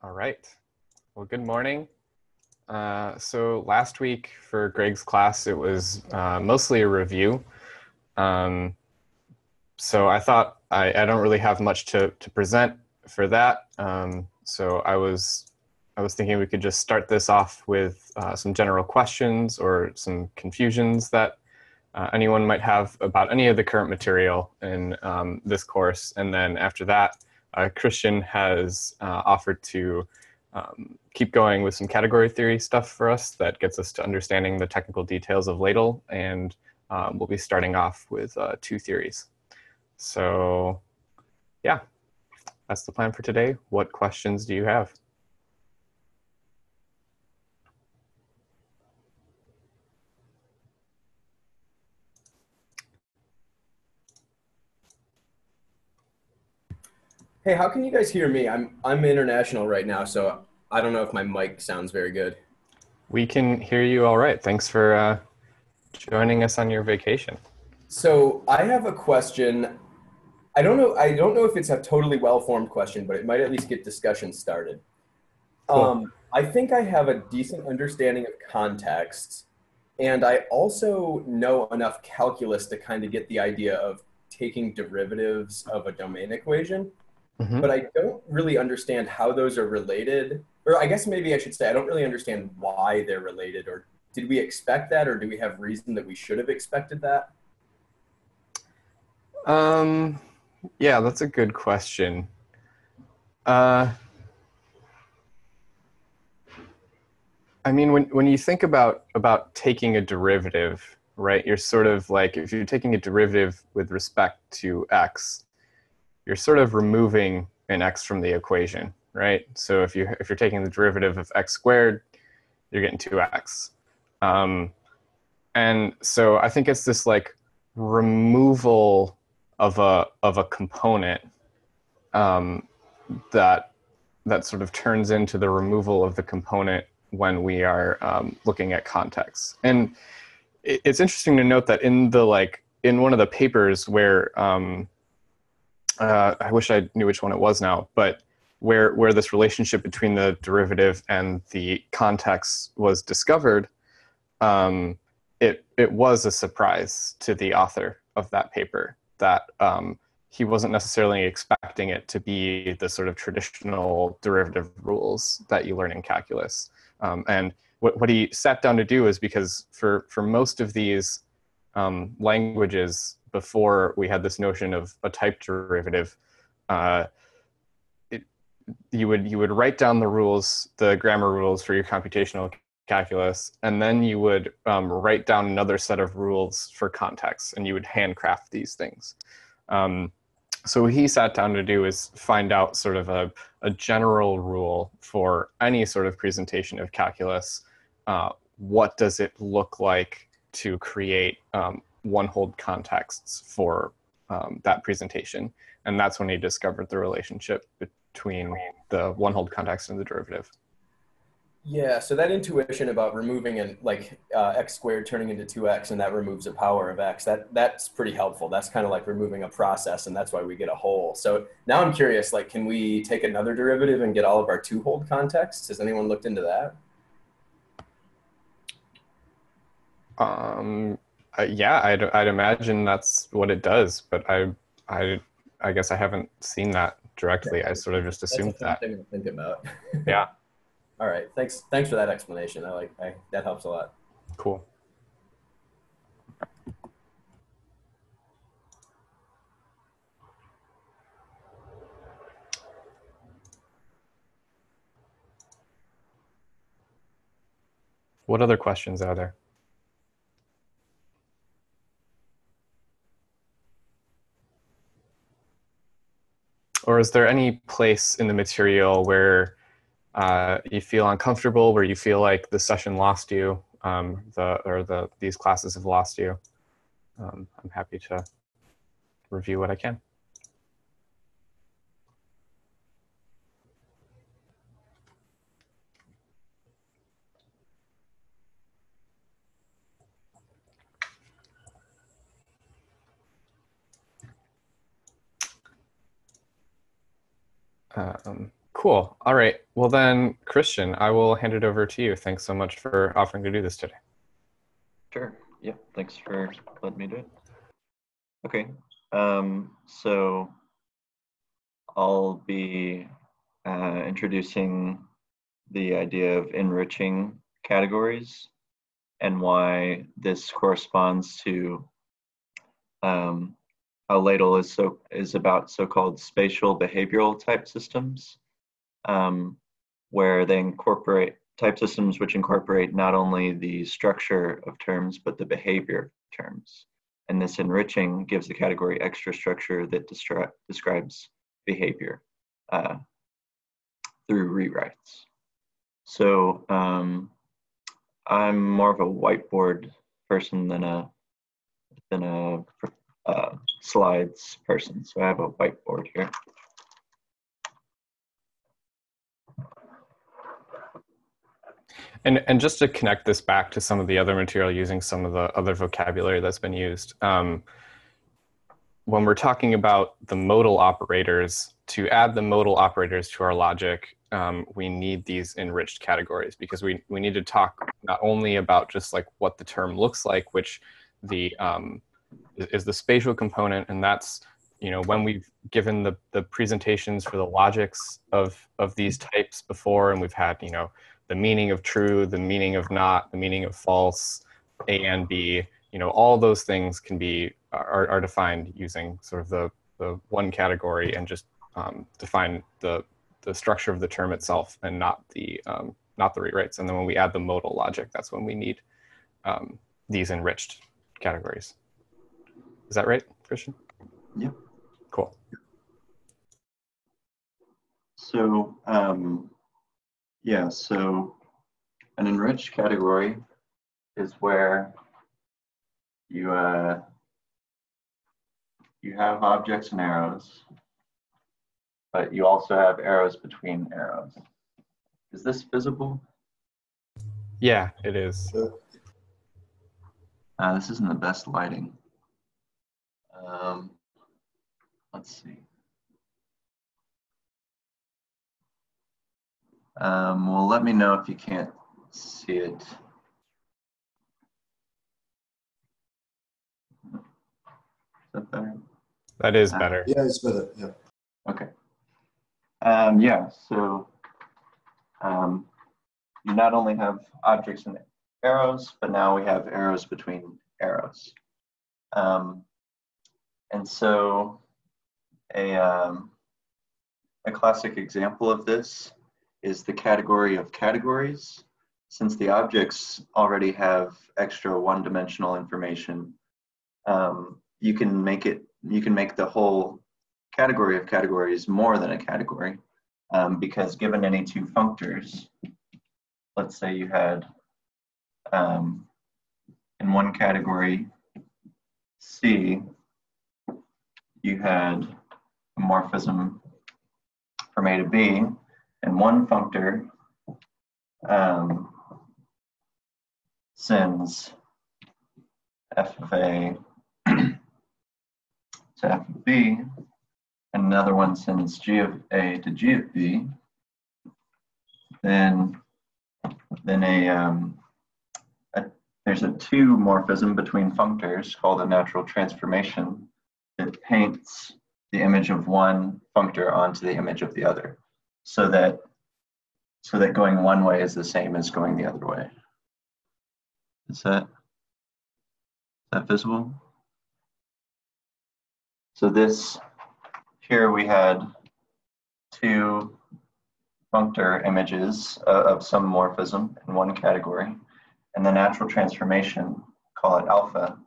All right. Well, good morning. So last week for Greg's class, it was mostly a review. So I thought I don't really have much to present for that. So I was thinking we could just start this off with some general questions or some confusions that anyone might have about any of the current material in this course. And then after that, Christian has offered to keep going with some category theory stuff for us that gets us to understanding the technical details of LADL. And we'll be starting off with two theories. So yeah, that's the plan for today. What questions do you have? Hey, how can you guys hear me? I'm international right now, so I don't know if my mic sounds very good. We can hear you all right. Thanks for joining us on your vacation. So I have a question. I don't know if it's a totally well-formed question, but it might at least get discussion started. Cool. I think I have a decent understanding of context, and I also know enough calculus to kind of get the idea of taking derivatives of a domain equation. Mm-hmm. But I don't really understand how those are related. Or I guess maybe I should say I don't really understand why they're related. Or did we expect that, or do we have reason that we should have expected that? Yeah, that's a good question. Uh, I mean, when you think about taking a derivative, right? You're sort of like, if you're taking a derivative with respect to x, you're sort of removing an x from the equation, right? So if you're taking the derivative of x squared, you're getting 2x. And so I think it's this like removal of a component that sort of turns into the removal of the component when we are looking at context. And it's interesting to note that in one of the papers where I wish I knew which one it was now, but where this relationship between the derivative and the context was discovered, it was a surprise to the author of that paper that he wasn't necessarily expecting it to be the sort of traditional derivative rules that you learn in calculus. And what he sat down to do is, because for most of these languages before we had this notion of a type derivative, you would write down the rules, the grammar rules for your computational calculus, and then you would write down another set of rules for context, and you would handcraft these things. So what he sat down to do is find out sort of a general rule for any sort of presentation of calculus. What does it look like to create one-hold contexts for that presentation? And that's when he discovered the relationship between the one-hold context and the derivative. Yeah, so that intuition about removing x squared turning into 2x and that removes a power of x, that's pretty helpful. That's kind of like removing a process, and that's why we get a whole. So now I'm curious, like, can we take another derivative and get all of our two-hold contexts? Has anyone looked into that? Yeah, I'd imagine that's what it does, but I guess I haven't seen that directly. I sort of just That's a assumed fun that. thing to think about. Yeah, All right, thanks for that explanation. That helps a lot. cool. What other questions are there? Or is there any place in the material where you feel uncomfortable, where you feel like the session lost you, these classes have lost you? I'm happy to review what I can. Cool. All right. Well then, Christian, I will hand it over to you. Thanks so much for offering to do this today. Sure. Yeah. Thanks for letting me do it. Okay. So I'll be introducing the idea of enriching categories and why this corresponds to how LADL is about so-called spatial behavioral type systems, where they incorporate type systems which incorporate not only the structure of terms but the behavior of terms. And this enriching gives the category extra structure that describes behavior through rewrites. So I'm more of a whiteboard person than a slides person. So I have a whiteboard here. And just to connect this back to some of the other material using some of the other vocabulary that's been used, when we're talking about the modal operators, to add the modal operators to our logic, we need these enriched categories, because we need to talk not only about just like what the term looks like, which the is the spatial component, and that's, you know, when we've given the presentations for the logics of these types before, and we've had, you know, the meaning of true, the meaning of not, the meaning of false, A and B, you know, all those things can be are defined using sort of the one category, and just define the structure of the term itself, and not the rewrites. And then when we add the modal logic, that's when we need these enriched categories. Is that right, Christian? Yeah. Cool. So yeah, so an enriched category is where you have objects and arrows, but you also have arrows between arrows. Is this visible? Yeah, it is. This isn't the best lighting. Let's see. Well, let me know if you can't see it. Is that better? That is better. Yeah, it's better. Yeah. Okay. Yeah, so you not only have objects and arrows, but now we have arrows between arrows. And so a classic example of this is the category of categories. Since the objects already have extra one-dimensional information, you can make the whole category of categories more than a category, because given any two functors, let's say you had in one category C, you had a morphism from A to B, and one functor sends f of A to f of B, and another one sends g of A to g of B, then there's a two morphism between functors called a natural transformation that paints the image of one functor onto the image of the other, so that going one way is the same as going the other way. Is that visible? So this, here we had two functor images of some morphism in one category, and the natural transformation, call it alpha,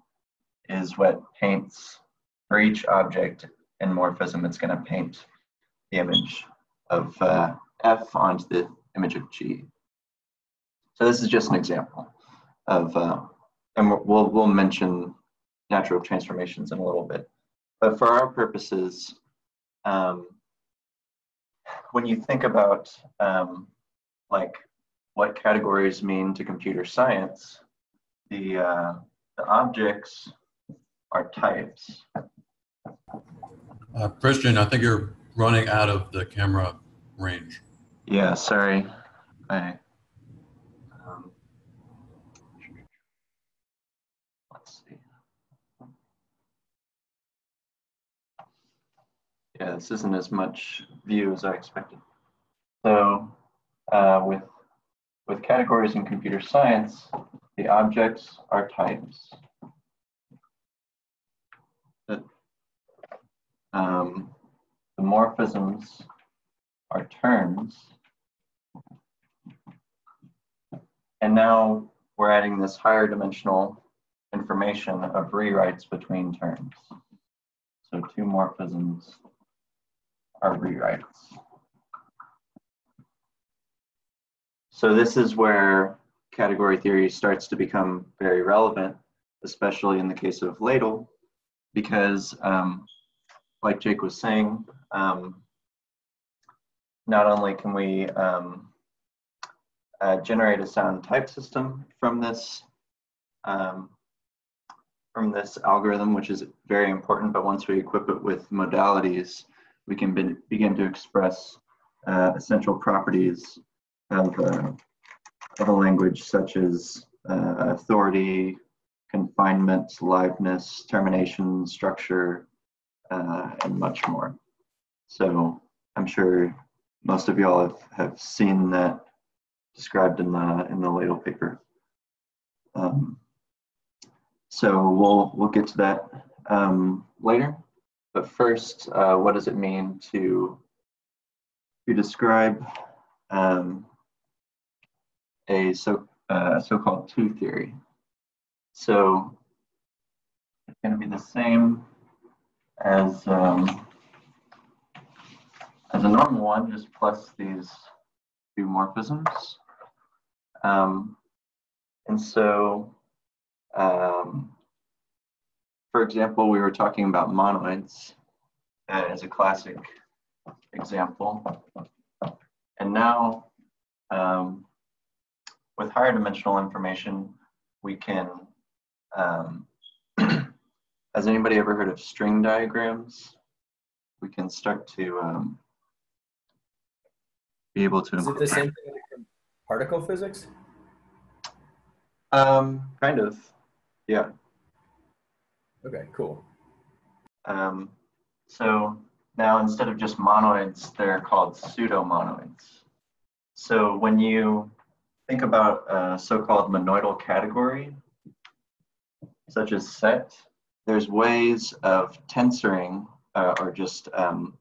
is what paints for each object in morphism. It's going to paint the image of F onto the image of G. So this is just an example of, and we'll mention natural transformations in a little bit. But for our purposes, when you think about like what categories mean to computer science, the objects are types. Christian, I think you're running out of the camera range. Yeah, sorry. I let's see. Yeah, this isn't as much view as I expected. So with categories in computer science, the objects are types. The morphisms are terms. And now we're adding this higher dimensional information of rewrites between terms. So two morphisms are rewrites. So this is where category theory starts to become very relevant, especially in the case of LADL, because like Jake was saying, not only can we generate a sound type system from this algorithm, which is very important, but once we equip it with modalities, we can begin to express essential properties of a language, such as authority, confinement, liveness, termination, structure, and much more. So I'm sure most of y'all have seen that described in the LADL paper. So we'll get to that later. But first, what does it mean to describe a so-called two theory? So it's going to be the same as a normal one, just plus these two morphisms. And so, for example, we were talking about monoids as a classic example. And now, with higher dimensional information, we can, has anybody ever heard of string diagrams? We can start to be able to. Is it the same thing from particle physics? Kind of, yeah. Okay, cool. So now instead of just monoids, they're called pseudomonoids. So when you think about a so-called monoidal category, such as set, there's ways of tensoring or just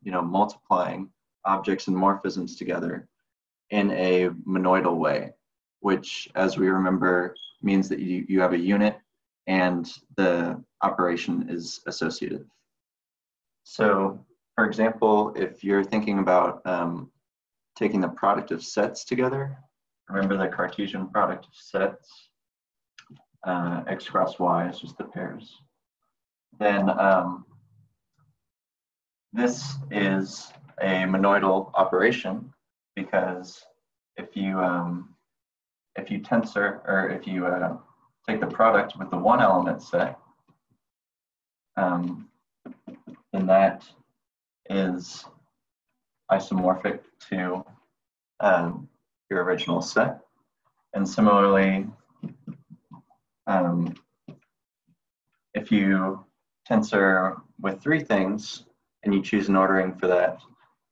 multiplying objects and morphisms together in a monoidal way, which, as we remember, means that you have a unit and the operation is associative. So, for example, if you're thinking about taking the product of sets together, remember the Cartesian product of sets, x cross y is just the pairs, then this is a monoidal operation, because if you tensor, or if you take the product with the one element set, then that is isomorphic to your original set. And similarly, if you tensor with three things and you choose an ordering for that,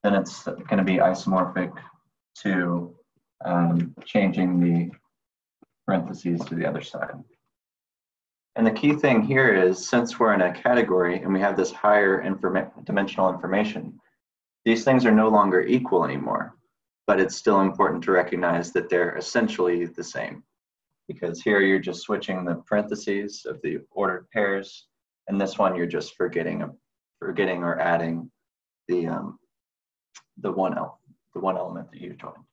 then it's going to be isomorphic to changing the parentheses to the other side. And the key thing here is, since we're in a category and we have this higher dimensional information, these things are no longer equal anymore, but it's still important to recognize that they're essentially the same, because here you're just switching the parentheses of the ordered pairs, and this one you're just forgetting or adding the one element that you joined.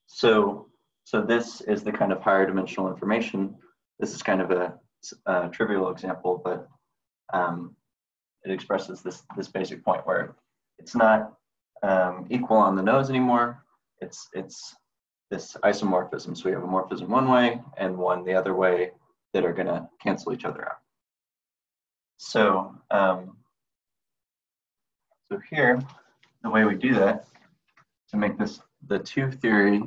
So this is the kind of higher dimensional information. This is kind of a trivial example, but it expresses this basic point where it's not equal on the nose anymore. It's this isomorphism. So we have a morphism one way and one the other way that are going to cancel each other out. So so here, the way we do that to make this the two theory,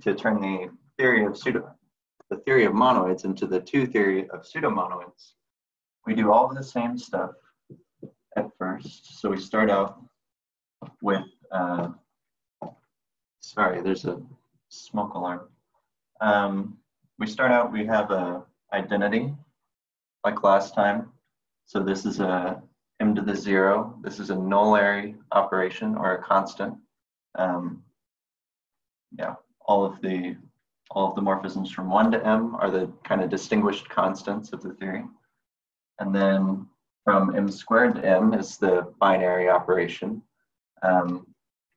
to turn the theory of monoids into the two theory of pseudomonoids, we do all of the same stuff at first. So we start out with, sorry, there's a smoke alarm. We start out, we have a identity like last time. So this is a m to the 0. This is a nullary operation or a constant. Yeah, all of the morphisms from 1 to m are the kind of distinguished constants of the theory. And then from m squared to m is the binary operation.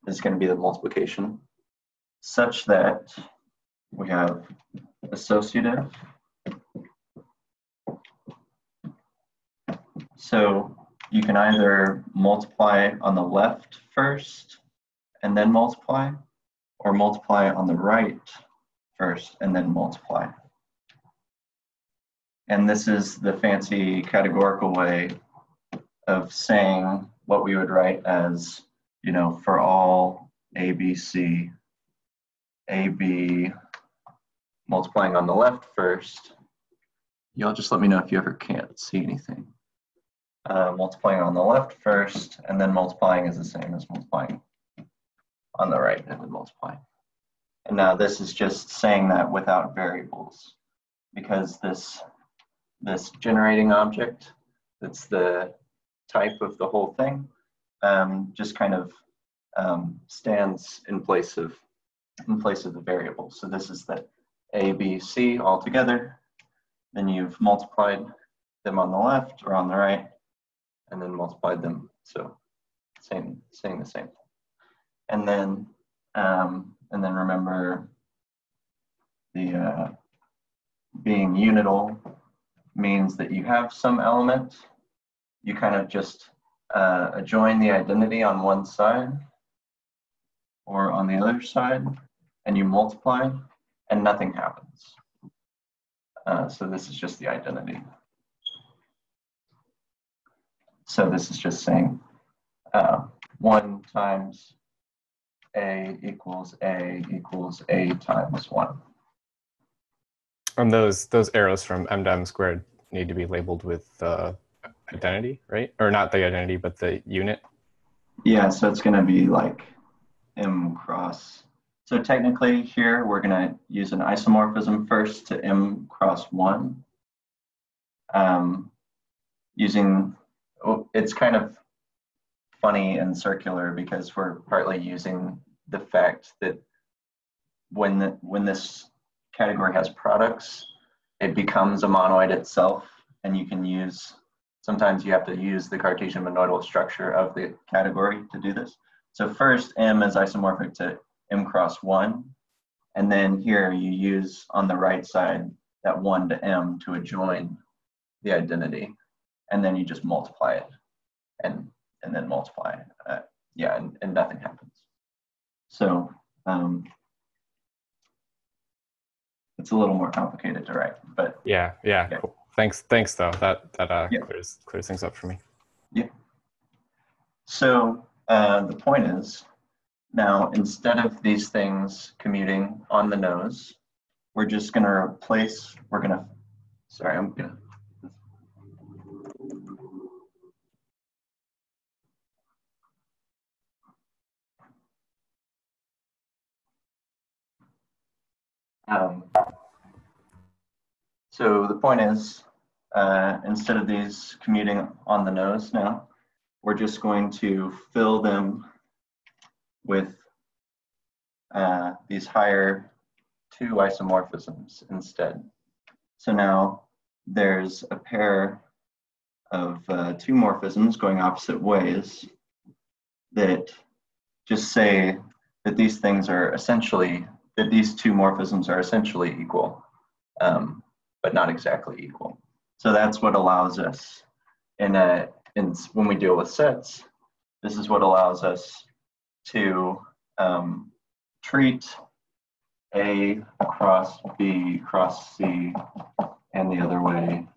Is going to be the multiplication, such that we have associative. So you can either multiply on the left first and then multiply, or multiply on the right first and then multiply. And this is the fancy categorical way of saying what we would write as, you know, for all A, B, C, A, B, multiplying on the left first. Y'all just let me know if you ever can't see anything. Multiplying on the left first, and then multiplying is the same as multiplying on the right and then multiplying. And now this is just saying that without variables, because this generating object, that's the type of the whole thing, just kind of stands in place of the variable. So this is the A, B, C all together. Then you've multiplied them on the left or on the right, and then multiplied them. So saying the same thing. And then remember the being unital means that you have some element. You kind of just adjoin the identity on one side or on the other side, and you multiply, and nothing happens. So this is just the identity. So this is just saying 1 times A equals A times 1. And those arrows from m to m squared need to be labeled with identity, right? Or not the identity, but the unit. Yeah, so it's going to be like m cross. So technically here we're going to use an isomorphism first to m cross 1. It's kind of funny and circular because we're partly using the fact that when this category has products, it becomes a monoid itself, and you can use, sometimes you have to use the Cartesian monoidal structure of the category to do this. So first m is isomorphic to m cross 1, and then here you use on the right side that 1 to m to adjoin the identity, and then you just multiply it and then multiply. And nothing happens. So it's a little more complicated to write, but yeah. Cool. Thanks though. That clears things up for me. Yeah. So the point is, now instead of these things commuting on the nose, we're just going to replace. So the point is, instead of these commuting on the nose now, we're just going to fill them with these higher 2 isomorphisms instead. So now there's a pair of 2 morphisms going opposite ways that just say that these things are essentially, that these 2 morphisms are essentially equal, but not exactly equal. So that's what allows us, when we deal with sets, this is what allows us to treat A cross B cross C and the other way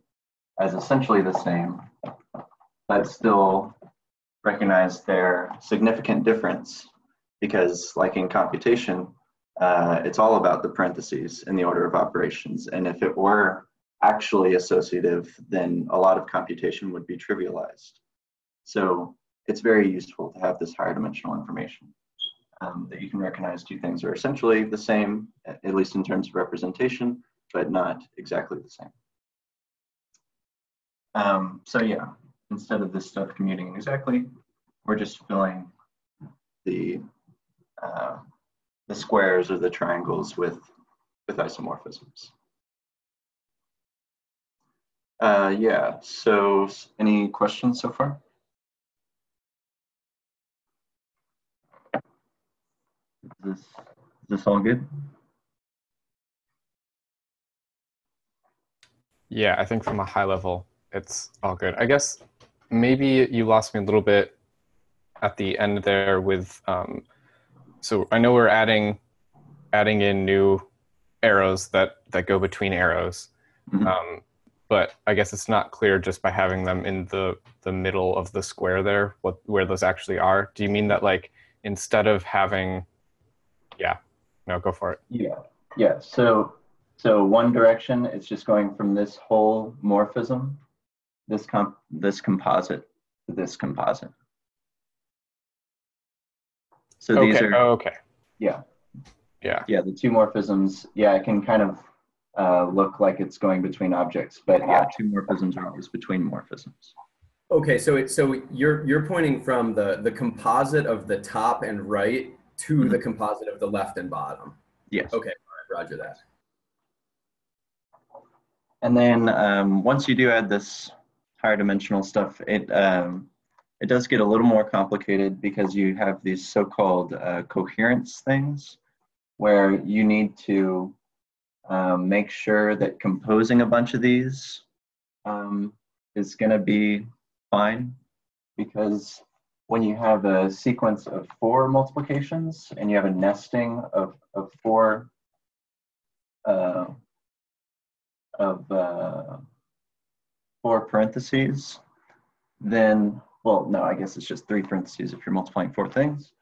as essentially the same, but still recognize their significant difference because like in computation, it's all about the parentheses in the order of operations. And if it were actually associative, then a lot of computation would be trivialized. So it's very useful to have this higher dimensional information that you can recognize two things are essentially the same, at least in terms of representation, but not exactly the same. So yeah, instead of this stuff commuting exactly, we're just filling the squares or the triangles with isomorphisms. Yeah, so any questions so far? Is this all good? Yeah, I think from a high level, it's all good. I guess maybe you lost me a little bit at the end there with, so I know we're adding in new arrows that go between arrows. Mm-hmm. But I guess it's not clear just by having them in the middle of the square there, where those actually are. Do you mean that like instead of having, yeah, no, go for it. Yeah. So one direction, it's just going from this whole morphism, this composite to this composite. So these are okay. Yeah. Yeah. The two morphisms. Yeah, it can kind of look like it's going between objects, but yeah, two morphisms are always between morphisms. Okay, so you're pointing from the composite of the top and right to the composite of the left and bottom. Yes. Okay, all right, roger that. And then once you do add this higher dimensional stuff, it does get a little more complicated because you have these so-called coherence things where you need to make sure that composing a bunch of these is going to be fine, because when you have a sequence of 4 multiplications and you have a nesting of 4 4 parentheses, then, well, no, I guess it's just 3 parentheses if you're multiplying 4 things.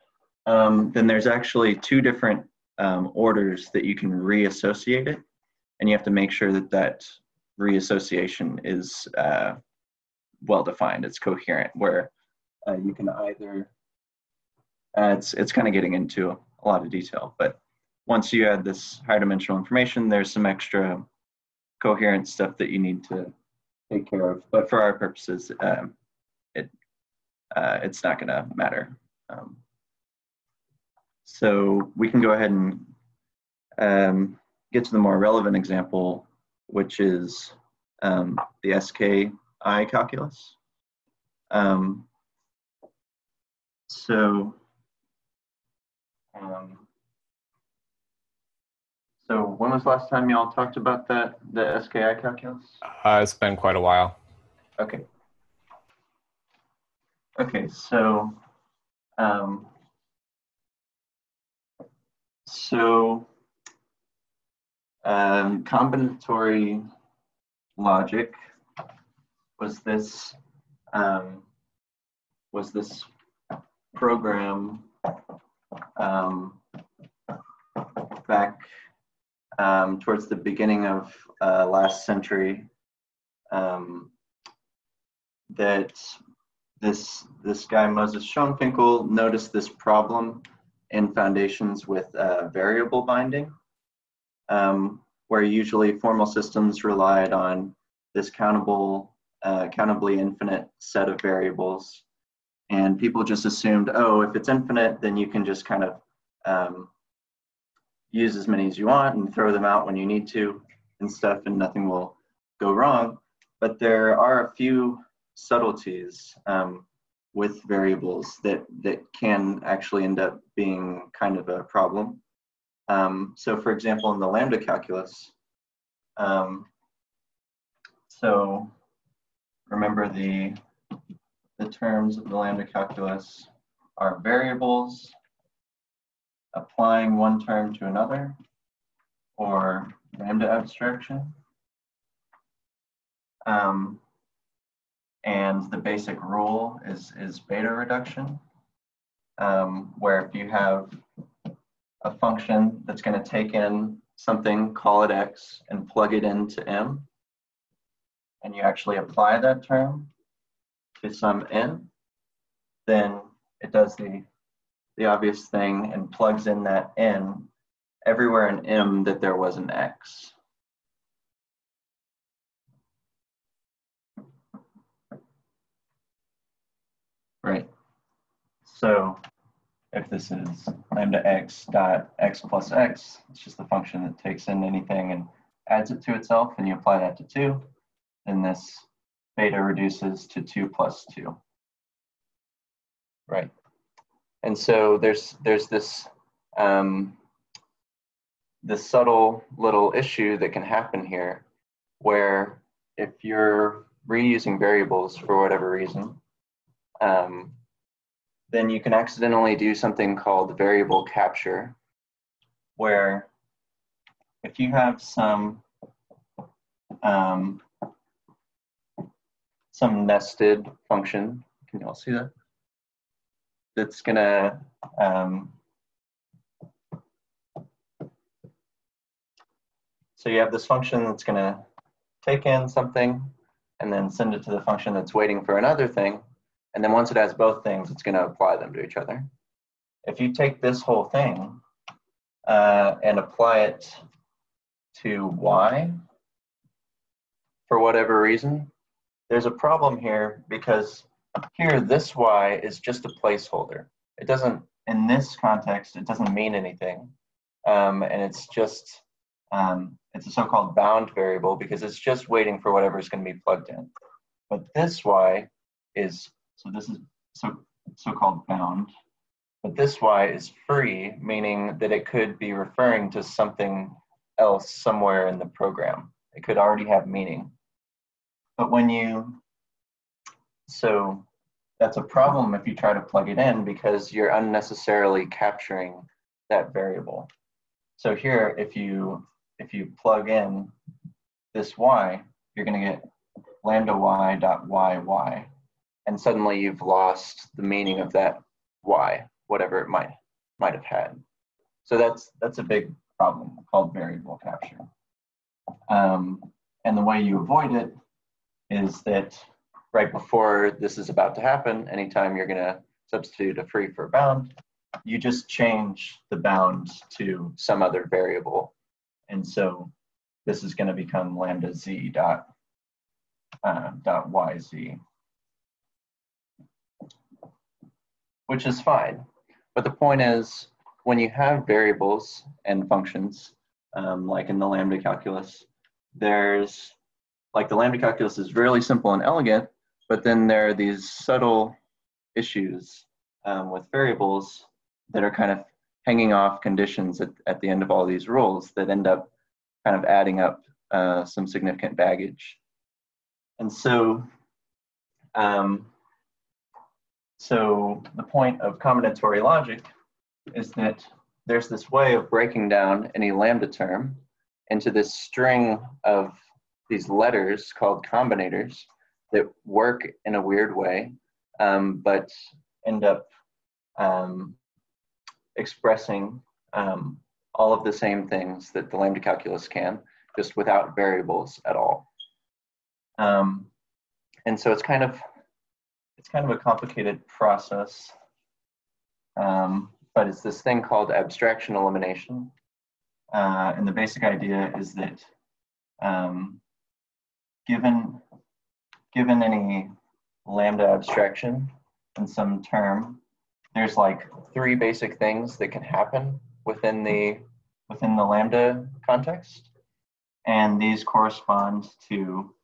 Then there's actually 2 different orders that you can reassociate it, and you have to make sure that that reassociation is well defined. It's coherent, where you can either it's kind of getting into a lot of detail, but once you add this higher dimensional information, there's some extra coherent stuff that you need to take care of. But for our purposes, it's not going to matter. So we can go ahead and get to the more relevant example, which is the SKI calculus. So when was the last time y'all talked about the SKI calculus? It's been quite a while. Okay. So combinatory logic was this program back towards the beginning of last century, that this guy Moses Schoenfinkel noticed this problem in foundations with variable binding, where usually formal systems relied on this countably infinite set of variables, and people just assumed, oh, if it's infinite, then you can just kind of use as many as you want and throw them out when you need to and stuff, and nothing will go wrong. But there are a few subtleties with variables that can actually end up being kind of a problem. So for example, in the lambda calculus, so remember the terms of the lambda calculus are variables applying one term to another, or lambda abstraction. And the basic rule is beta reduction. where if you have a function that's going to take in something, call it x, and plug it into m, and you actually apply that term to some n, then it does the obvious thing and plugs in that n everywhere in m that there was an x. Right. So if this is lambda x dot x plus x, it's just the function that takes in anything and adds it to itself, and you apply that to 2, then this beta reduces to 2 plus 2. Right. And so there's this this subtle little issue that can happen here, where if you're reusing variables for whatever reason, then you can accidentally do something called variable capture, where if you have some nested function, can you all see that? That's gonna so you have this function that's gonna take in something and then send it to the function that's waiting for another thing. And then once it has both things, it's going to apply them to each other. If you take this whole thing and apply it to y, for whatever reason, there's a problem here, because here this y is just a placeholder. It doesn't, in this context, it doesn't mean anything. And it's just, it's a so-called bound variable because it's just waiting for whatever is going to be plugged in. But this y is, so this is so-called bound, but this y is free, meaning that it could be referring to something else somewhere in the program. It could already have meaning. But when you, so that's a problem if you try to plug it in, because you're unnecessarily capturing that variable. So here, if you plug in this y, you're going to get lambda y dot yy, and suddenly you've lost the meaning of that y, whatever it might have had. So that's a big problem called variable capture. And the way you avoid it is that right before this is about to happen, anytime you're going to substitute a free for a bound, you just change the bound to some other variable. And so this is going to become lambda z dot yz, which is fine. But the point is, when you have variables and functions, like in the lambda calculus, there's, like the lambda calculus is really simple and elegant, but then there are these subtle issues with variables that are kind of hanging off conditions at the end of all these rules that end up kind of adding up some significant baggage. And so, so the point of combinatory logic is that there's this way of breaking down any lambda term into this string of these letters called combinators that work in a weird way, but end up expressing all of the same things that the lambda calculus can, just without variables at all. And so it's kind of a complicated process, but it's this thing called abstraction elimination. And the basic idea is that given any lambda abstraction in some term, there's like 3 basic things that can happen within the lambda context, and these correspond to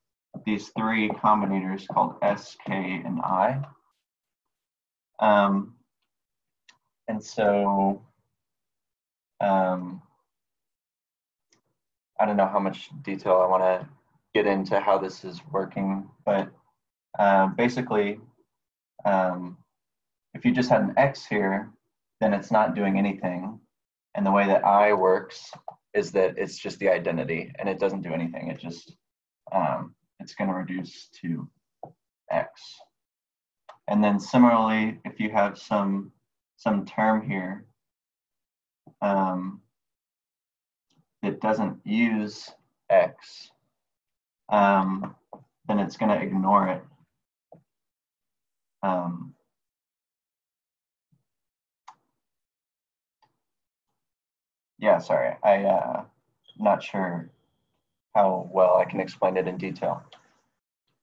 these 3 combinators called S, K, and I. And so I don't know how much detail I want to get into how this is working, but basically, if you just had an X here, then it's not doing anything. And the way that I works is that it's just the identity and it doesn't do anything. It just, it's going to reduce to X. And then similarly, if you have some some term here that doesn't use X, then it's going to ignore it. Yeah, sorry, I'm not sure how well I can explain it in detail.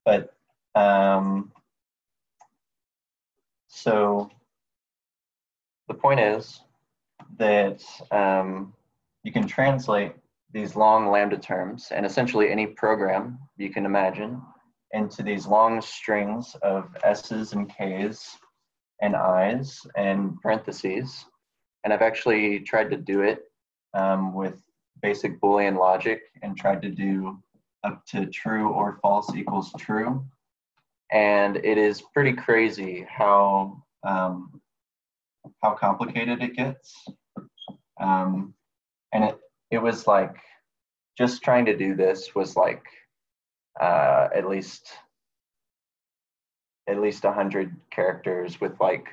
But so the point is that you can translate these long lambda terms and essentially any program you can imagine into these long strings of S's and K's and I's and parentheses. And I've actually tried to do it with basic Boolean logic and tried to do up to true or false equals true. And it is pretty crazy how complicated it gets. And it was like, just trying to do this was like at least 100 characters with like,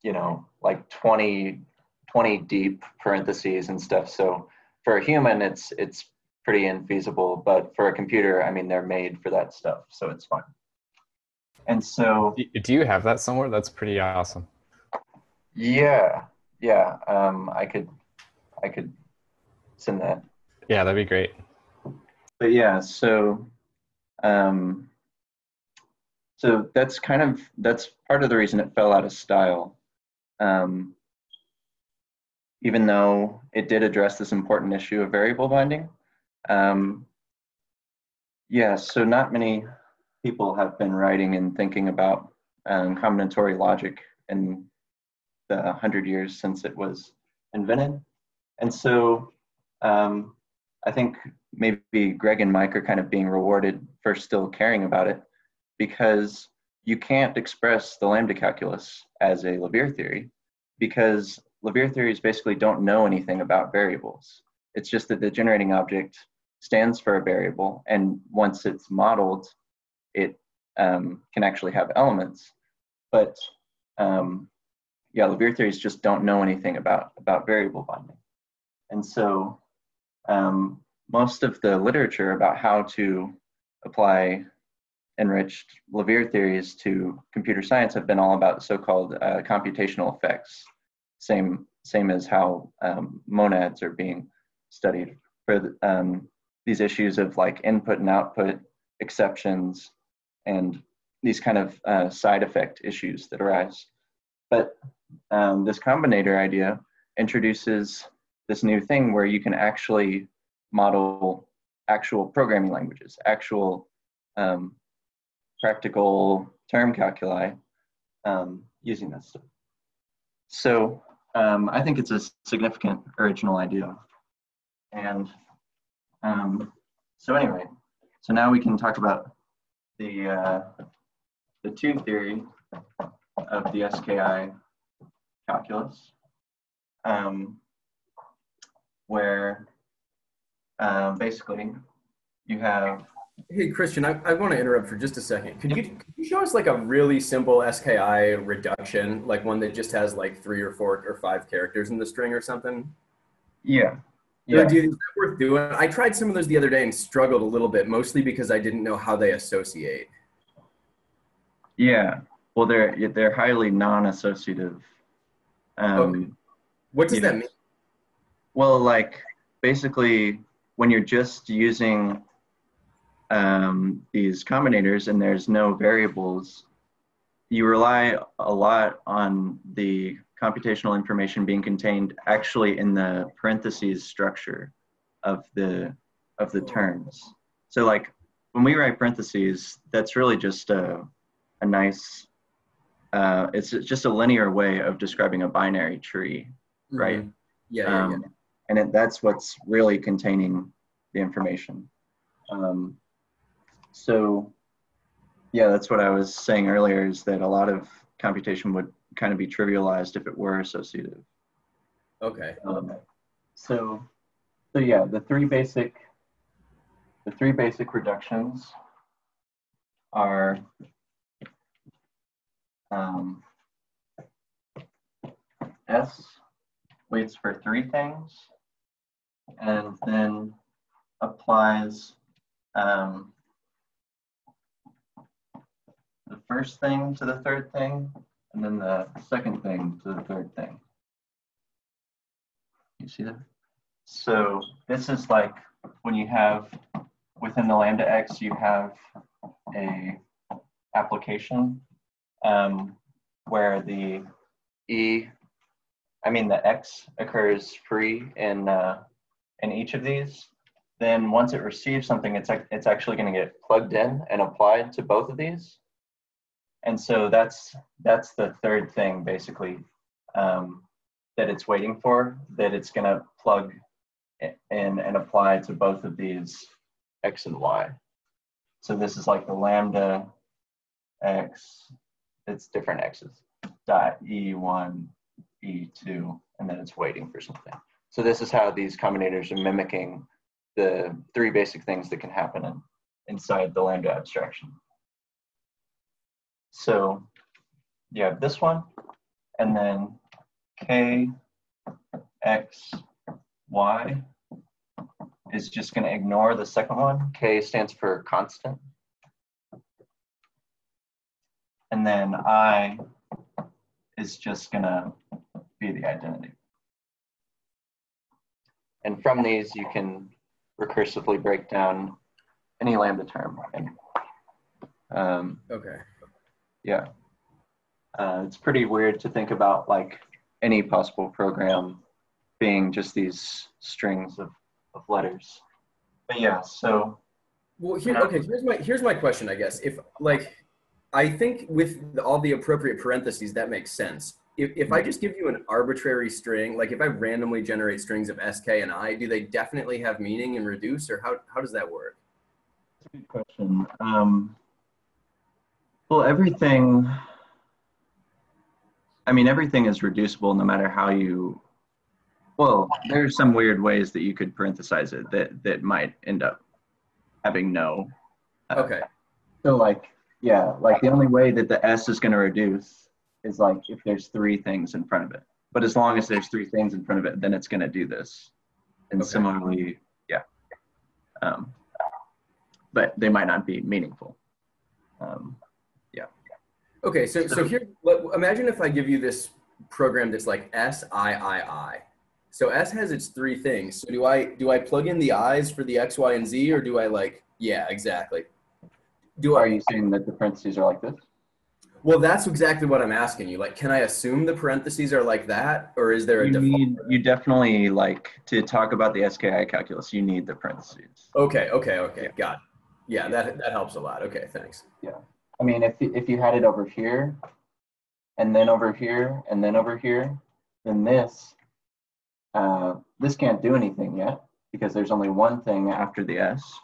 you know, like 20 deep parentheses and stuff. So for a human, it's pretty infeasible, but for a computer, I mean, they're made for that stuff, so it's fine. And so, do you have that somewhere? That's pretty awesome. Yeah. I could send that. Yeah, that'd be great. But yeah, so that's part of the reason it fell out of style. Even though it did address this important issue of variable binding. Yeah, so not many people have been writing and thinking about combinatory logic in the 100 years since it was invented. And so I think maybe Greg and Mike are kind of being rewarded for still caring about it, because you can't express the lambda calculus as a Lawvere theory, because Lawvere theories basically don't know anything about variables. It's just that the generating object stands for a variable, and once it's modeled, it can actually have elements. But yeah, Lawvere theories just don't know anything about variable binding. And so most of the literature about how to apply enriched Lawvere theories to computer science have been all about so-called computational effects. Same as how monads are being studied for these issues of like input and output exceptions and these kind of side effect issues that arise. But this combinator idea introduces this new thing where you can actually model actual programming languages, actual practical term calculi using this stuff. So I think it's a significant original idea. And so anyway, so now we can talk about the two theory of the SKI calculus, where basically you have. Hey, Christian, I want to interrupt for just a second. Could you show us like a really simple SKI reduction, like one that just has like 3 or 4 or 5 characters in the string or something? Yeah. Is that worth doing? I tried some of those the other day and struggled a little bit, mostly because I didn't know how they associate. Yeah. Well, they're highly non-associative. Okay. What does that mean? Well, like basically when you're just using these combinators and there's no variables, you rely a lot on the computational information being contained actually in the parentheses structure of the terms. So like when we write parentheses, that's really just a nice, it's just a linear way of describing a binary tree, right? Mm-hmm. Yeah. And that's what's really containing the information. So yeah, that's what I was saying earlier, is that a lot of computation would kind of be trivialized if it were associative. Okay. So yeah, the three basic reductions are S waits for three things and then applies the first thing to the third thing and then the second thing to the third thing. You see that? So this is like when you have, within the lambda x, you have a application where the the x occurs free in each of these. Then once it receives something, it's actually going to get plugged in and applied to both of these. And so that's the third thing, basically, that it's waiting for, that it's going to plug in and apply to both of these x and y. So this is like the lambda x, it's different x's, dot E1, E2, and then it's waiting for something. So this is how these combinators are mimicking the three basic things that can happen inside the lambda abstraction. So you have this one, and then k, x, y is just going to ignore the second one. K stands for constant. And then I is just going to be the identity. And from these, you can recursively break down any lambda term. And, Okay. Yeah. It's pretty weird to think about like any possible program being just these strings of letters. But yeah, so. Well, here's my question, I guess. If like, I think with all the appropriate parentheses, that makes sense. If I just give you an arbitrary string, like if I randomly generate strings of S, K, and I, do they definitely have meaning and reduce, or how does that work? That's a good question. Well, everything is reducible no matter how you, well, there's some weird ways that you could parenthesize it that might end up having no. Okay. So like, yeah, like the only way that the S is going to reduce is like if there's three things in front of it. But as long as there's three things in front of it, then it's going to do this. And similarly, yeah. But they might not be meaningful. Yeah. Okay, so here, imagine if I give you this program that's like S, I. So S has its three things. So do I plug in the I's for the X, Y, and Z, or do I like, yeah, exactly. Are you saying that the parentheses are like this? Well, that's exactly what I'm asking you. Like, can I assume the parentheses are like that, or is there a default? You definitely, like, to talk about the SKI calculus, you need the parentheses. Okay, yeah. Got it. Yeah, that helps a lot. Okay, thanks. Yeah, I mean, if you had it over here, and then over here, and then over here, then this can't do anything yet because there's only one thing after the S,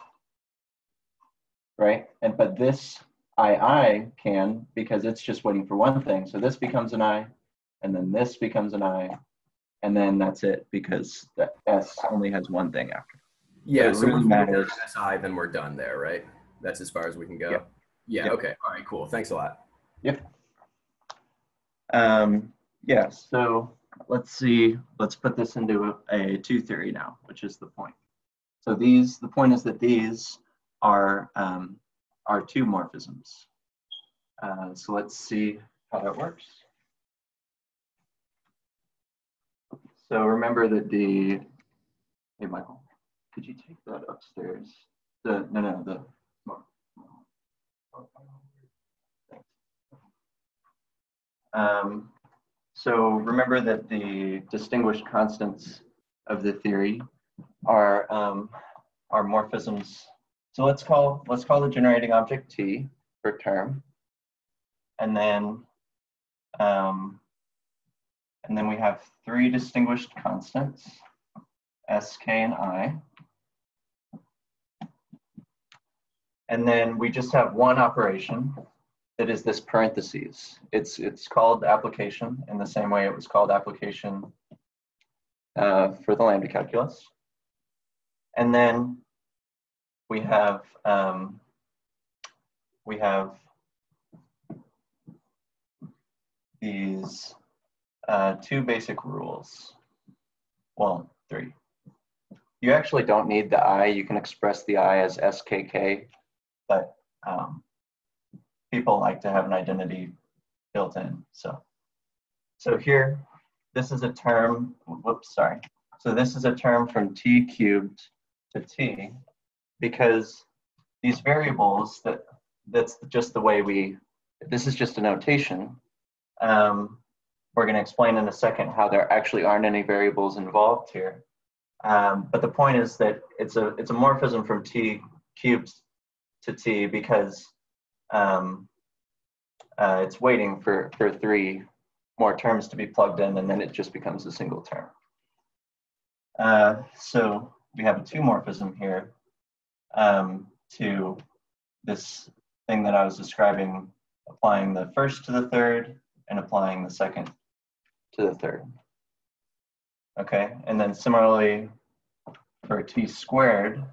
right? But this I can, because it's just waiting for one thing. So this becomes an I, and then this becomes an I, and then that's it because the S only has one thing after. Yeah, so it really matters. SI, then we're done there, right? That's as far as we can go. Yeah. Yep. Okay. All right. Cool. Thanks a lot. Yep. Yeah. So let's see. Let's put this into a two theory now, which is the point. So the point is that these are two morphisms. So let's see how that works. So remember that hey, Michael, could you take that upstairs? So remember that the distinguished constants of the theory are morphisms. So let's call the generating object T for term, and then we have three distinguished constants, S, K, and I. And then we just have one operation that is this parentheses. It's called application in the same way it was called application for the lambda calculus. And then we have these two basic rules. Well, three. You actually don't need the I. You can express the I as SKK, but people like to have an identity built in. So here, this is a term, whoops, sorry. So this is a term from t cubed to t, because these variables, that's just the way this is just a notation. We're going to explain in a second how there actually aren't any variables involved here. But the point is that it's a morphism from t cubed to t because it's waiting for three more terms to be plugged in, and then it just becomes a single term. So we have a two morphism here to this thing that I was describing, applying the first to the third and applying the second to the third. Okay, and then similarly for t squared,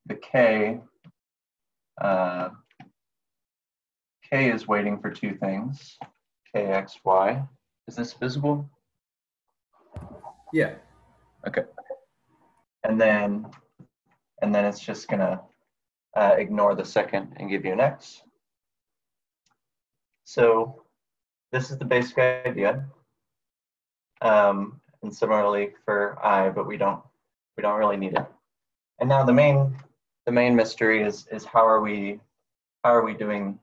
the k is waiting for two things, kx, y. Is this visible? Yeah. Okay. And then it's just gonna ignore the second and give you an x. So this is the basic idea. And similarly for I, but we don't really need it. And now the main mystery is how are we doing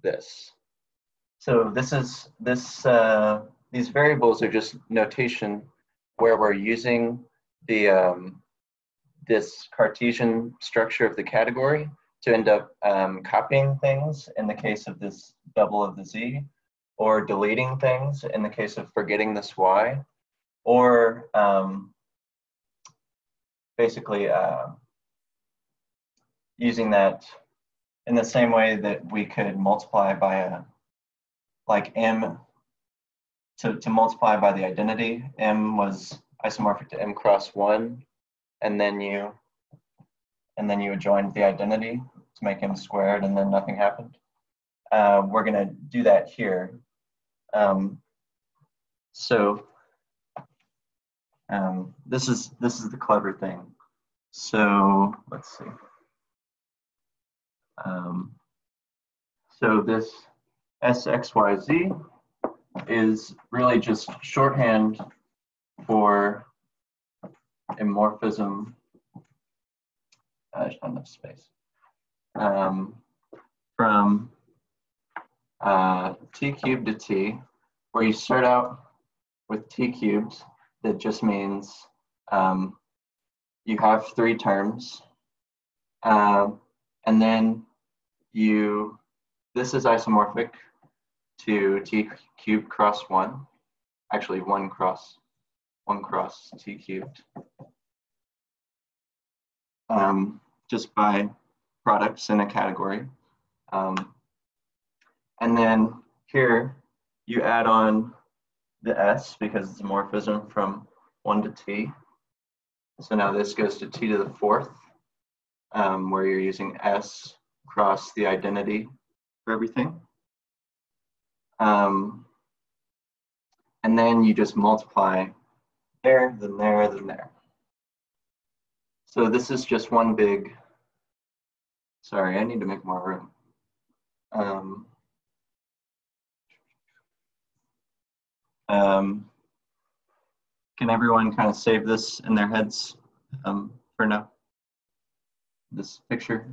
this? So these variables are just notation where we're using the this Cartesian structure of the category to end up copying things in the case of this double of the z, or deleting things in the case of forgetting this y, or basically using that in the same way that we could multiply by like m to multiply by the identity. M was isomorphic to m cross 1, and then you adjoined the identity to make m squared, and then nothing happened. We're going to do that here. This is the clever thing. So let's see. So this SXYZ is really just shorthand for a morphism. There's not enough space. From t cubed to t, where you start out with t cubed, that just means you have three terms, and then this is isomorphic to t cubed cross 1, actually 1 cross t cubed, just by products in a category. And then here you add on the s because it's a morphism from 1 to t. So now this goes to t to the 4th, where you're using s cross the identity for everything. And then you just multiply there, then there, then there. So this is just one big, sorry, I need to make more room. Can everyone kind of save this in their heads for now? This picture?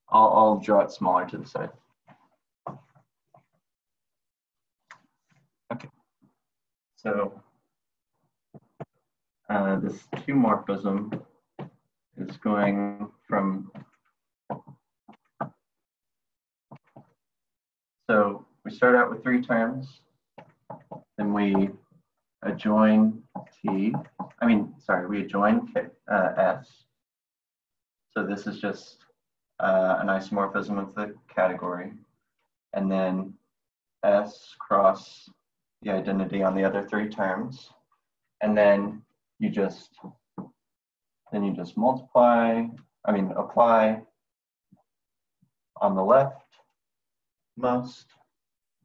I'll draw it smaller to the side. Okay, so this Q morphism is going from, so we start out with three terms, then we adjoin we adjoin S. So this is just an isomorphism of the category, and then S cross the identity on the other three terms, and then you just apply on the left most,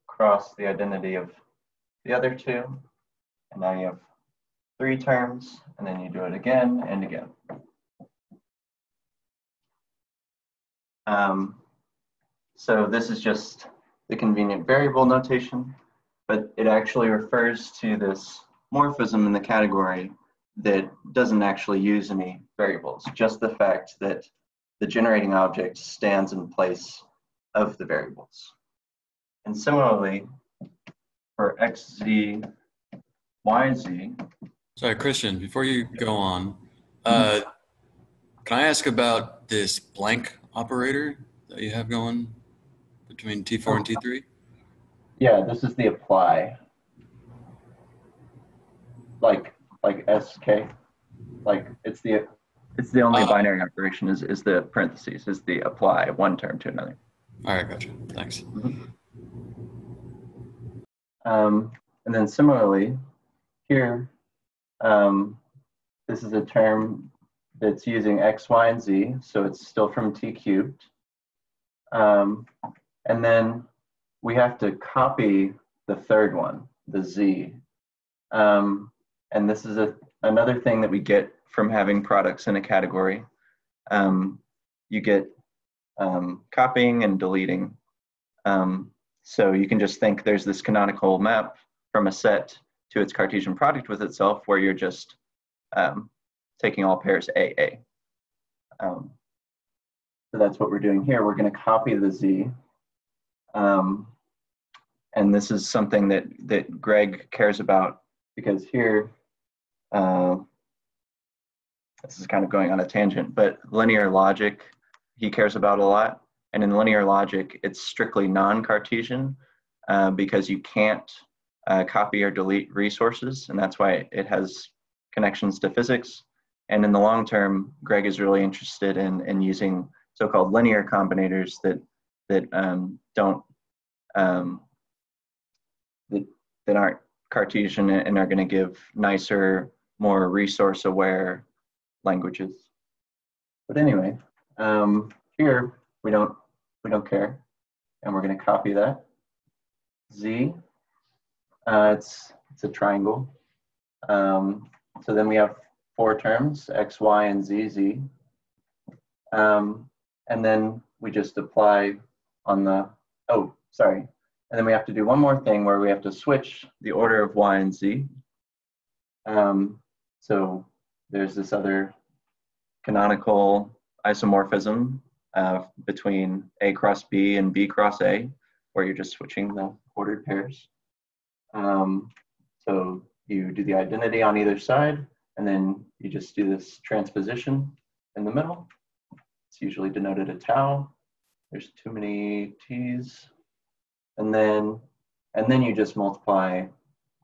cross the identity of the other two, and now you have 3 terms, and then you do it again and again. So this is just the convenient variable notation, but it actually refers to this morphism in the category that doesn't actually use any variables, just the fact that the generating object stands in place of the variables. And similarly, for xz, yz. Sorry, Christian, before you go on, can I ask about this blank operator that you have going between T4 and T3? Yeah, this is the apply. Like SK. Like it's the only binary operation is the parentheses, is the apply one term to another. All right, gotcha. Thanks. And then similarly, here, this is a term that's using x, y, and z, so it's still from t cubed. And then we have to copy the third one, the z. And this is another thing that we get from having products in a category. You get copying and deleting. So you can just think there's this canonical map from a set to its Cartesian product with itself, where you're just taking all pairs AA. So that's what we're doing here. We're going to copy the z. And this is something that Greg cares about, because here, this is kind of going on a tangent, but linear logic he cares about a lot. And in linear logic, it's strictly non-Cartesian because you can't copy or delete resources, and that's why it has connections to physics. And in the long term, Greg is really interested in using so-called linear combinators that aren't Cartesian and are going to give nicer, more resource-aware languages. But anyway, here we don't care, and we're going to copy that z. It's a triangle. So then we have 4 terms, x, y, and z, z. And then we just apply on the, and then we have to do one more thing where we have to switch the order of y and z. So there's this other canonical isomorphism between A cross B and B cross A, where you're just switching the ordered pairs. So you do the identity on either side, and then you just do this transposition in the middle. It's usually denoted a tau. There's too many t's. And then you just multiply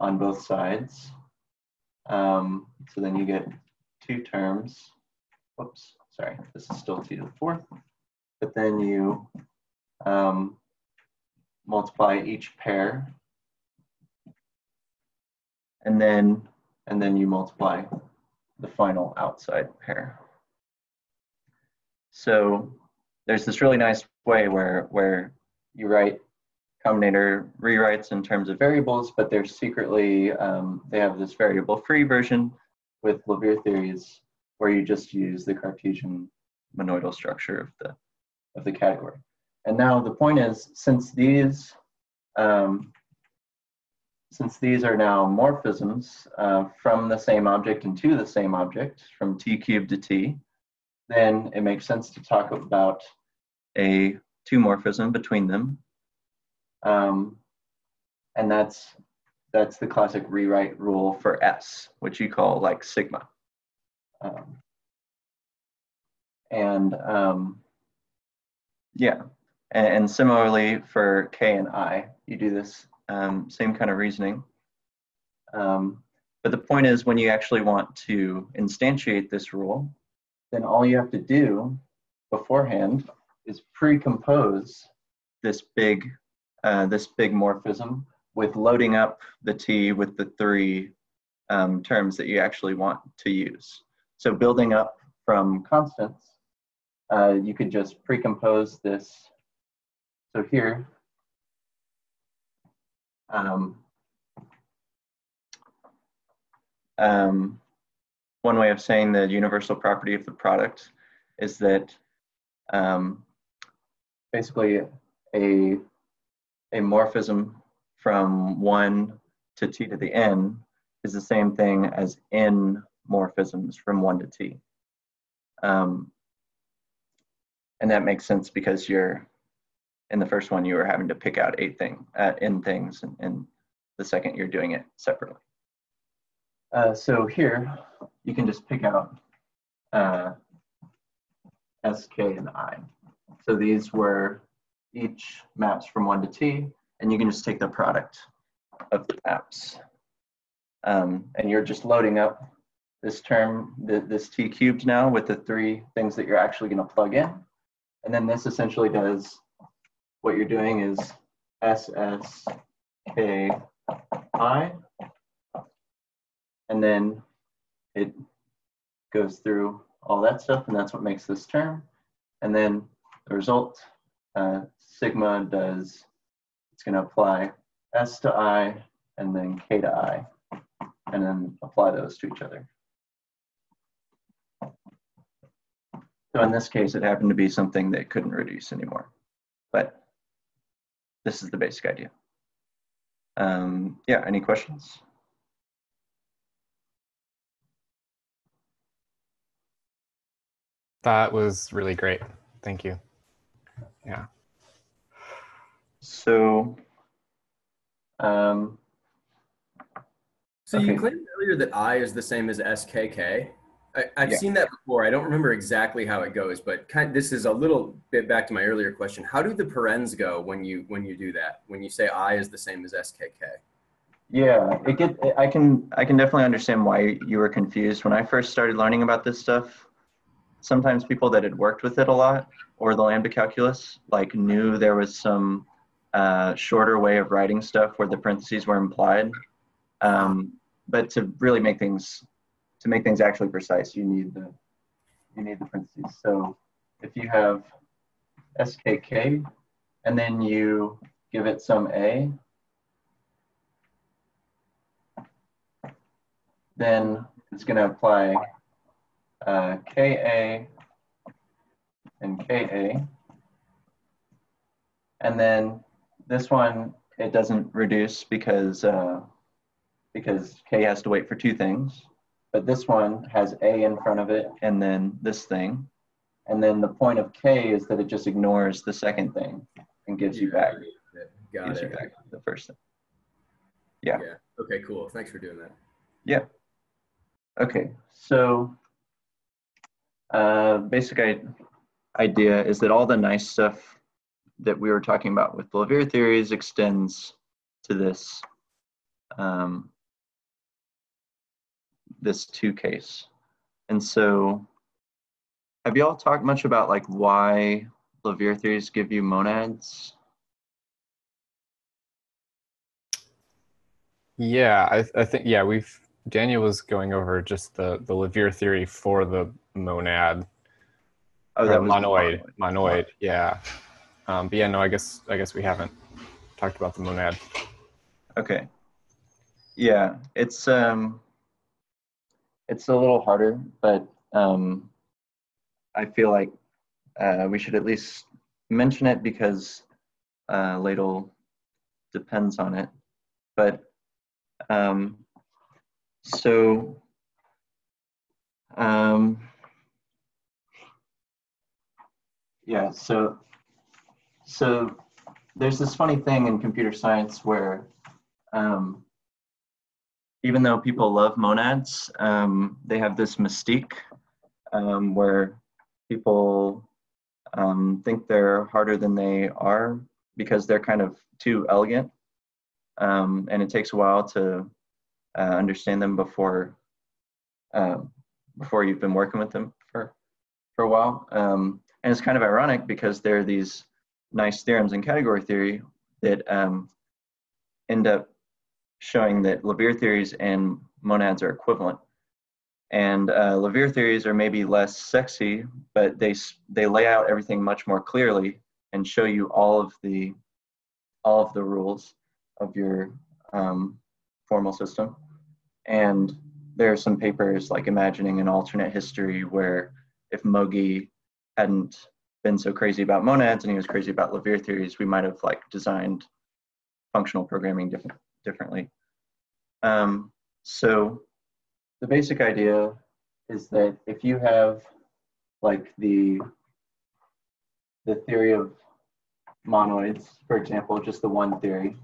on both sides. So then you get 2 terms. Whoops, sorry, this is still t to the 4th. But then you multiply each pair. And then you multiply the final outside pair. So there's this really nice way where you write combinator rewrites in terms of variables, but they're secretly, they have this variable-free version with Lawvere theories where you just use the Cartesian monoidal structure of the category. And now the point is, since these are now morphisms from the same object and to the same object, from t cubed to t, then it makes sense to talk about a two-morphism between them. And that's the classic rewrite rule for S, which you call like sigma. Yeah, and similarly for K and I, you do this same kind of reasoning. But the point is, when you actually want to instantiate this rule, then all you have to do beforehand is precompose this big morphism with loading up the T with the 3 terms that you actually want to use. So building up from constants, you could just precompose this. So here, one way of saying the universal property of the product is that basically a morphism from 1 to t to the n is the same thing as n morphisms from 1 to t. And that makes sense because you're, in the first one, you were having to pick out n things, and the second you're doing it separately. So here, you can just pick out S, K, and I. So these were each maps from 1 to t, and you can just take the product of the maps. And you're just loading up this term, this t cubed now with the 3 things that you're actually going to plug in. And then this essentially does, what you're doing is S, S, K, I. And then it goes through all that stuff, and that's what makes this term. And then the result, sigma does, it's going to apply S to I and then K to I, and then apply those to each other. So in this case, it happened to be something that couldn't reduce anymore, but this is the basic idea. Yeah, any questions? That was really great. Thank you. Yeah. So, So okay. you claimed earlier that I is the same as SKK. I've Yeah. seen that before. I don't remember exactly how it goes, but this is a little bit back to my earlier question. How do the parens go when you do that? When you say I is the same as SKK? Yeah, I can definitely understand why you were confused. When I first started learning about this stuff, sometimes people that had worked with it a lot, or the lambda calculus, like knew there was some shorter way of writing stuff where the parentheses were implied. But to really make things actually precise, you need the parentheses. So if you have SKK and then you give it some A, then it's going to apply KA and KA. And then this one, it doesn't reduce because K has to wait for 2 things. But this one has A in front of it and then this thing. And then the point of K is that it just ignores the second thing and gives you back the first thing. Yeah. Okay, cool. Thanks for doing that. Yeah. Okay, so basic idea is that all the nice stuff that we were talking about with Lawvere theories extends to this this 2 case. And so have you all talked much about like why Lawvere theories give you monads? Yeah, I think, yeah, Daniel was going over just the Lawvere theory for the monad. Oh, that was monoid, yeah. But yeah, no, I guess we haven't talked about the monad. Okay. Yeah, it's a little harder, but I feel like we should at least mention it because LADL depends on it. But yeah, so there's this funny thing in computer science where even though people love monads, they have this mystique where people think they're harder than they are because they're kind of too elegant. And it takes a while to understand them before you've been working with them for a while. And it's kind of ironic because there are these nice theorems in category theory that end up showing that Lawvere theories and monads are equivalent. And Lawvere theories are maybe less sexy, but they lay out everything much more clearly and show you all of the rules of your formal system. And there are some papers like imagining an alternate history where if Mogi hadn't been so crazy about monads and he was crazy about Lawvere theories, we might have like designed functional programming differently. So the basic idea is that if you have like the theory of monoids, for example, just the one theory,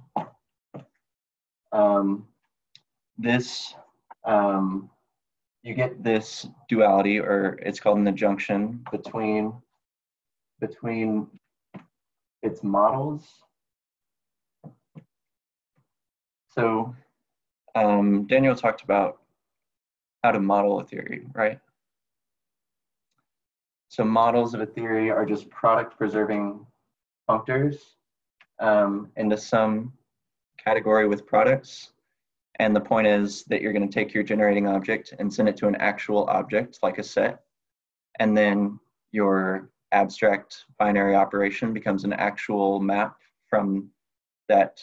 you get this duality, or it's called an adjunction between its models. So Daniel talked about how to model a theory, right? So models of a theory are just product preserving functors into some category with products. And the point is that you're going to take your generating object and send it to an actual object like a set. And then your abstract binary operation becomes an actual map from that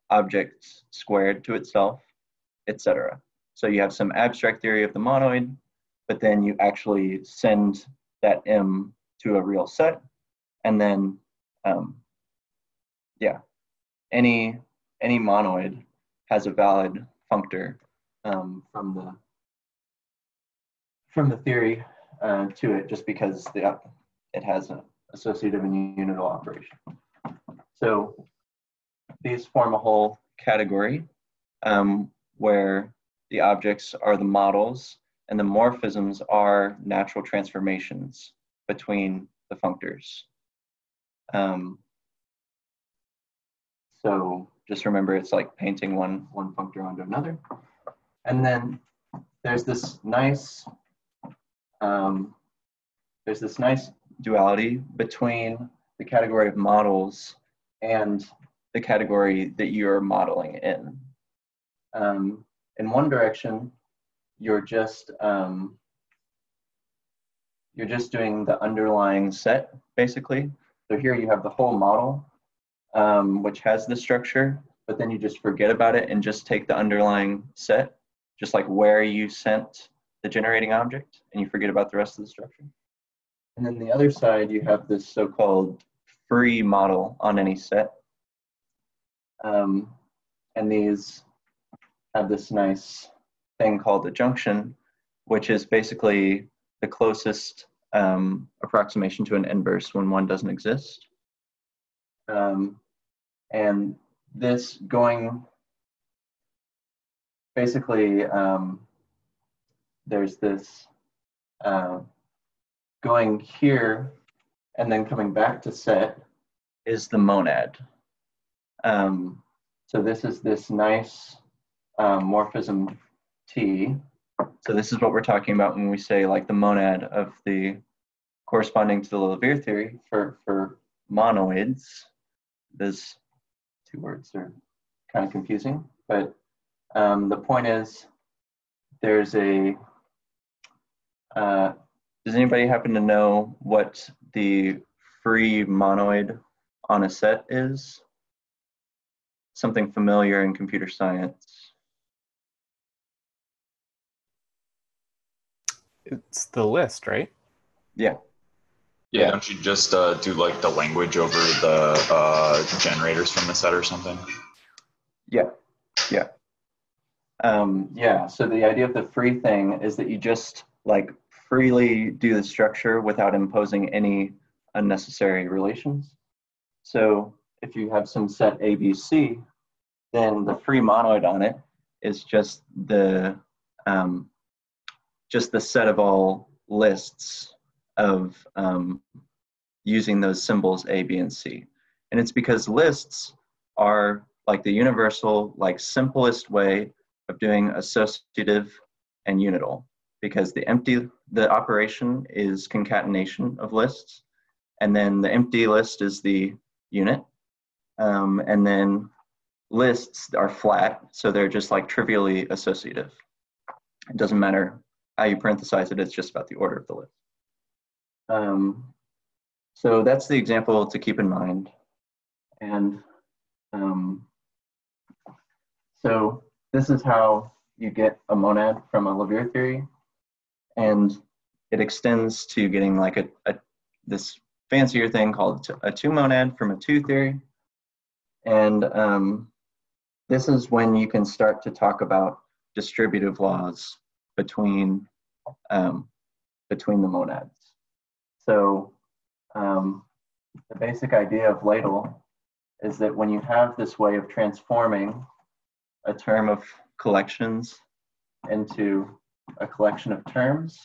object squared to itself, etc. So you have some abstract theory of the monoid, but then you actually send that M to a real set. And then, any monoid has a valid functor from the theory to it, just because it has an associative and unital operation. So these form a whole category where the objects are the models and the morphisms are natural transformations between the functors. So just remember, it's like painting one functor onto another. And then there's this nice duality between the category of models and the category that you're modeling in. In one direction, you're just doing the underlying set, basically. So here you have the whole model, which has this structure, but then you just forget about it and just take the underlying set, just like where you sent the generating object, and you forget about the rest of the structure. And then the other side, you have this so-called free model on any set. And these have this nice thing called adjunction, which is basically the closest approximation to an inverse when one doesn't exist. And this going, basically, there's this going here and then coming back to set is the monad. So this is this nice morphism T. So this is what we're talking about when we say like the monad of the corresponding to the Lawvere theory for monoids. Those two words are kind of confusing, but the point is there's a, does anybody happen to know what the free monoid on a set is? Something familiar in computer science. It's the list, right? Yeah. Yeah, don't you just do like the language over the generators from the set or something? Yeah. So the idea of the free thing is that you just like freely do the structure without imposing any unnecessary relations. So if you have some set ABC, then the free monoid on it is just the set of all lists of using those symbols A, B, and C. And it's because lists are like the universal, like simplest way of doing associative and unital, because the operation is concatenation of lists, and then the empty list is the unit, and then lists are flat, so they're just like trivially associative. It doesn't matter how you parenthesize it, it's just about the order of the list. So that's the example to keep in mind. And so this is how you get a monad from a Lawvere theory, and it extends to getting like this fancier thing called a two monad from a two theory. And this is when you can start to talk about distributive laws between the monads. So the basic idea of LADL is that when you have this way of transforming a term of collections into a collection of terms,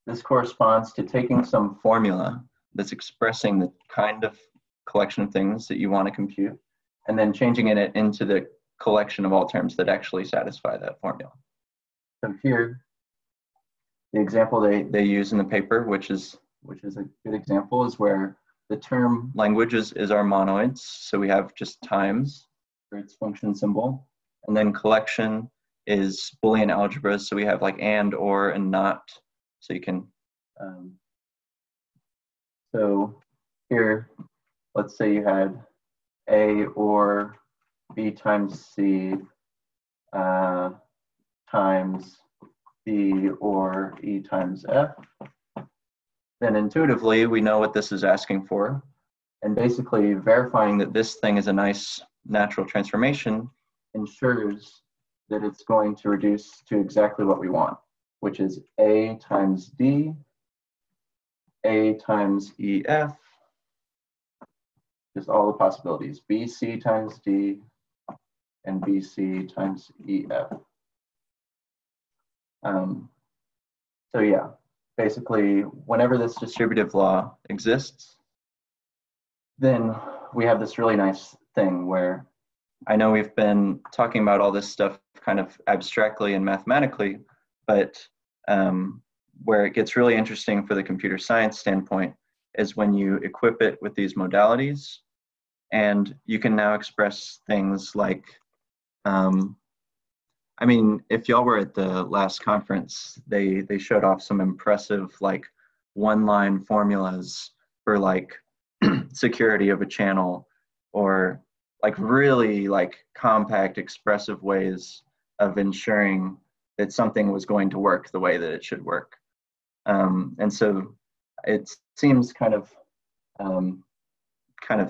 this corresponds to taking some formula that's expressing the kind of collection of things that you want to compute, and then changing it into the collection of all terms that actually satisfy that formula. So here, the example they use in the paper, which is a good example, is where the term language is our monoids. So we have just times for its function symbol, and then collection is Boolean algebra. So we have like and, or, and not. So you can, so here, let's say you had A or B times C times B or E times F. Then intuitively, we know what this is asking for. And basically verifying that this thing is a nice natural transformation ensures that it's going to reduce to exactly what we want, which is A times D, A times EF, just all the possibilities, BC times D, and BC times EF. So yeah, basically, whenever this distributive law exists, then we have this really nice thing where I know we've been talking about all this stuff kind of abstractly and mathematically, but where it gets really interesting for the computer science standpoint is when you equip it with these modalities, and you can now express things like, I mean, if y'all were at the last conference, they showed off some impressive like one-line formulas for like security of a channel, or like really like compact expressive ways of ensuring that something was going to work the way that it should work. And so it seems kind of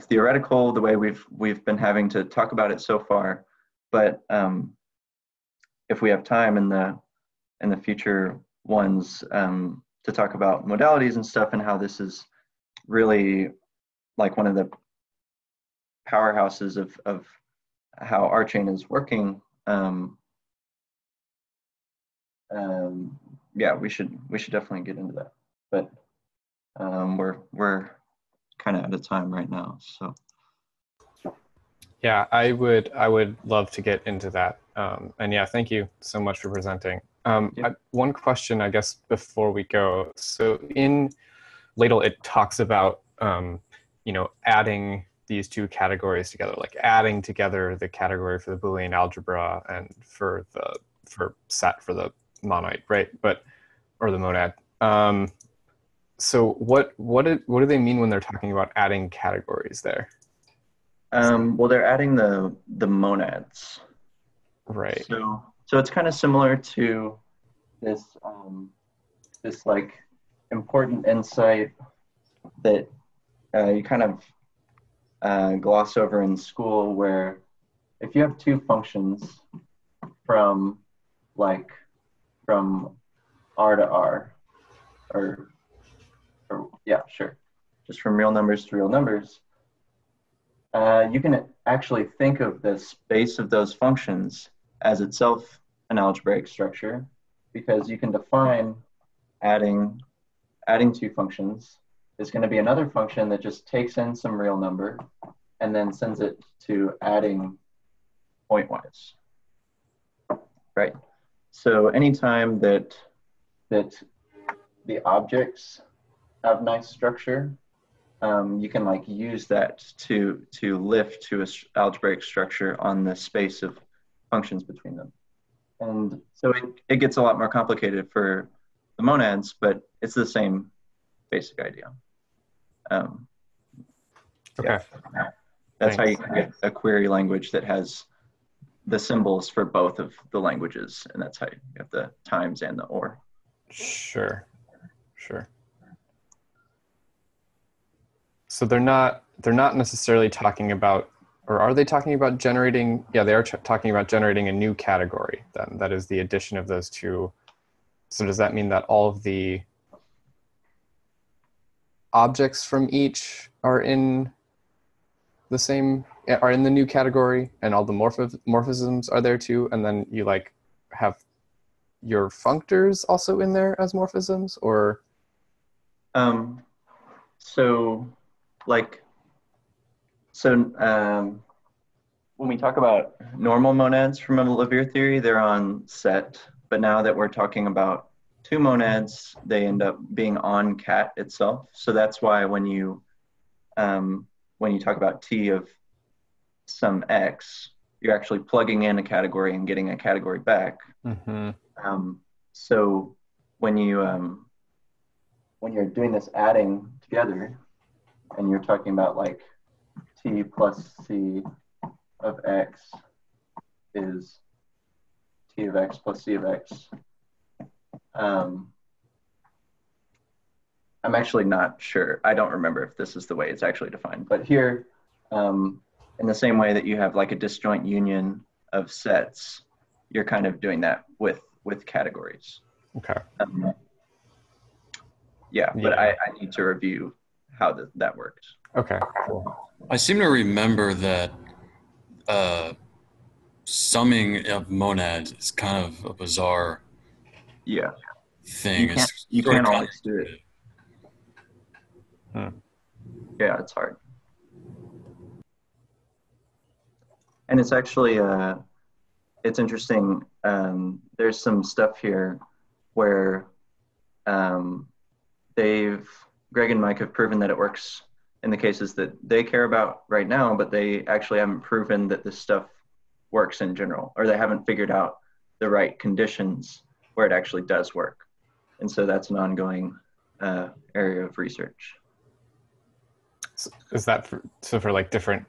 theoretical the way we've been having to talk about it so far, but if we have time in the future ones to talk about modalities and stuff and how this is really like one of the powerhouses of how our chain is working, yeah, we should definitely get into that. But we're kind of out of time right now, so. Yeah, I would love to get into that. And yeah, thank you so much for presenting. One question, I guess, before we go. So in LADL, it talks about adding these two categories together, like adding together the category for the Boolean algebra and for set for the monoid, right? Or the monad. So what do they mean when they're talking about adding categories there? Well, they're adding the monads. Right. So it's kind of similar to this this like important insight that you kind of gloss over in school, where if you have two functions from R to R, or yeah, sure, just from real numbers to real numbers, you can actually think of the space of those functions as itself an algebraic structure, because you can define adding two functions is going to be another function that just takes in some real number and then sends it to adding pointwise, right? So anytime that the objects have nice structure, you can like use that to lift to an algebraic structure on the space of functions between them. And so it gets a lot more complicated for the monads, but it's the same basic idea. Okay. Yeah. That's how you can get a query language that has the symbols for both of the languages, and that's how you have the times and the or. Sure. So they're not necessarily talking about, or are they talking about generating? Yeah, they are talking about generating a new category. Then that is the addition of those two. So does that mean that all of the objects from each are in the new category, and all the morphisms are there too, and then you like have your functors also in there as morphisms, or when we talk about normal monads from a Lawvere theory, they're on set, but now that we're talking about two monads, they end up being on cat itself. So that's why when you talk about T of some X, you're actually plugging in a category and getting a category back. So when you're doing this adding together, and you're talking about like T plus C of X is T of X plus C of X. I'm actually not sure. I don't remember if this is the way it's actually defined. But here, in the same way that you have like a disjoint union of sets, you're kind of doing that with categories. Okay. But I need to review how that works. Okay, cool. I seem to remember that summing of monads is kind of a bizarre thing. You can't always do it. Yeah, it's hard. And it's actually, it's interesting. There's some stuff here where Greg and Mike have proven that it works in the cases that they care about right now, but they actually haven't proven that this stuff works in general, or they haven't figured out the right conditions where it actually does work. And so that's an ongoing area of research. Is that for like different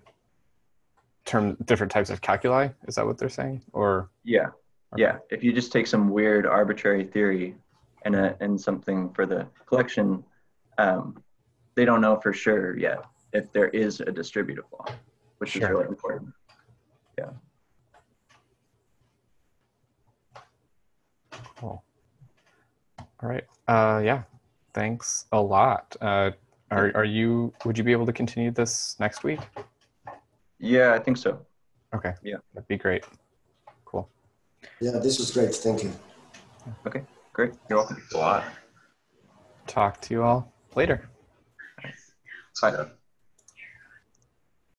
types of calculi? Is that what they're saying? Or yeah. If you just take some weird arbitrary theory and something for the collection, they don't know for sure yet if there is a distributive law, which is really important. Yeah. Cool. All right. Yeah. Thanks a lot. Would you be able to continue this next week? Yeah, I think so. Okay. Yeah. That'd be great. Cool. Yeah, this was great. Thank you. Okay, great. You're welcome. Thanks a lot. Talk to you all later. Bye.